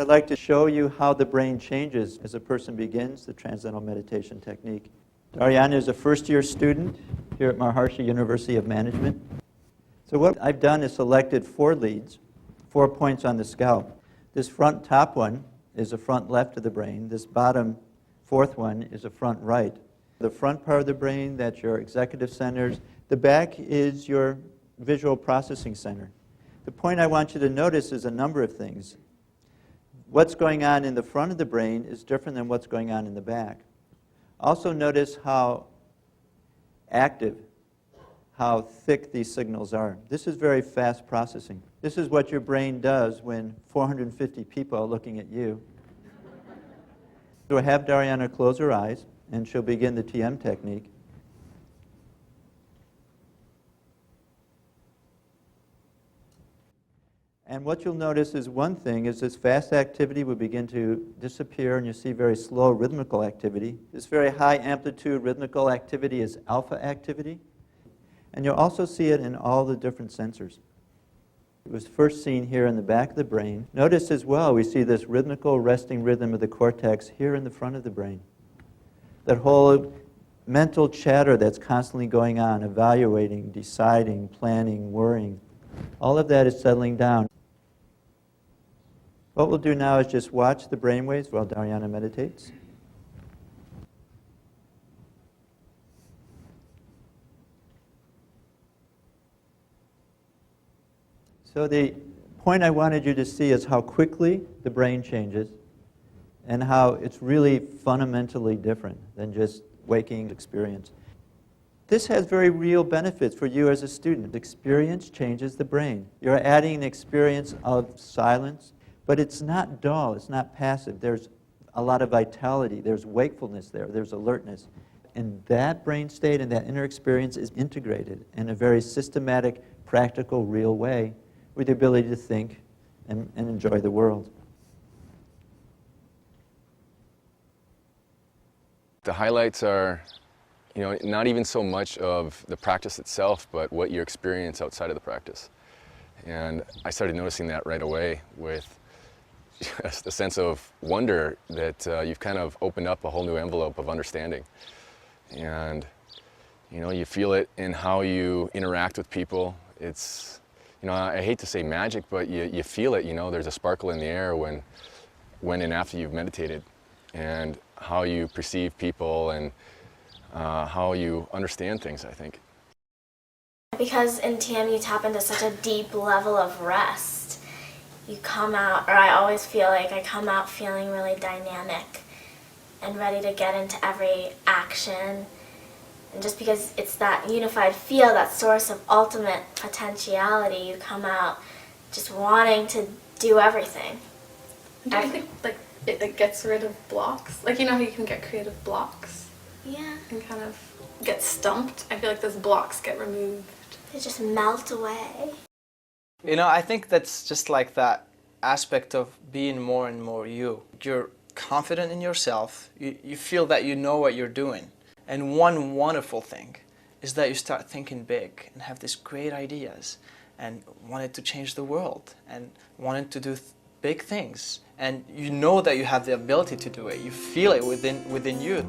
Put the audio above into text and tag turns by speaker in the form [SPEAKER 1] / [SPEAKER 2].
[SPEAKER 1] I'd like to show you how the brain changes as a person begins the Transcendental Meditation technique. Dariana is a first-year student here at Maharishi University of Management. So what I've done is selected 4 leads, 4 points on the scalp. This front top one is the front left of the brain. This bottom 4th one is the front right. The front part of the brain, that's your executive centers. The back is your visual processing center. The point I want you to notice is a number of things. What's going on in the front of the brain is different than what's going on in the back. Also notice how active, how thick these signals are. This is very fast processing. This is what your brain does when 450 people are looking at you. So have Dariana close her eyes, and she'll begin the TM technique. And what you'll notice is one thing is this fast activity will begin to disappear, and you see very slow rhythmical activity. This very high amplitude rhythmical activity is alpha activity. And you'll also see it in all the different sensors. It was first seen here in the back of the brain. Notice as well, we see this rhythmical resting rhythm of the cortex here in the front of the brain. That whole mental chatter that's constantly going on, evaluating, deciding, planning, worrying, all of that is settling down. What we'll do now is just watch the brainwaves while Dariana meditates. So the point I wanted you to see is how quickly the brain changes and how it's really fundamentally different than just waking experience. This has very real benefits for you as a student. Experience changes the brain. You're adding an experience of silence, but it's not dull, it's not passive. There's a lot of vitality, there's wakefulness there, there's alertness. And that brain state and that inner experience is integrated in a very systematic, practical, real way with the ability to think and enjoy the world.
[SPEAKER 2] The highlights are, not even so much of the practice itself, but what you experience outside of the practice. And I started noticing that right away with just a sense of wonder that you've kind of opened up a whole new envelope of understanding. And, you feel it in how you interact with people. It's, I hate to say magic, but you feel it, there's a sparkle in the air when and after you've meditated, and how you perceive people and how you understand things, I think.
[SPEAKER 3] Because in TM you tap into such a deep level of rest, you come out, or I always feel like I come out feeling really dynamic and ready to get into every action. And just because it's that unified feel, that source of ultimate potentiality, you come out just wanting to do everything.
[SPEAKER 4] Do you think it gets rid of blocks? How you can get creative blocks?
[SPEAKER 3] Yeah.
[SPEAKER 4] And kind of get stumped? I feel like those blocks get removed.
[SPEAKER 3] They just melt away.
[SPEAKER 5] I think that's just like that aspect of being more and more you. You're confident in yourself. You feel that you know what you're doing. And one wonderful thing is that you start thinking big and have these great ideas and wanted to change the world and wanted to do big things. And you know that you have the ability to do it. You feel it within you.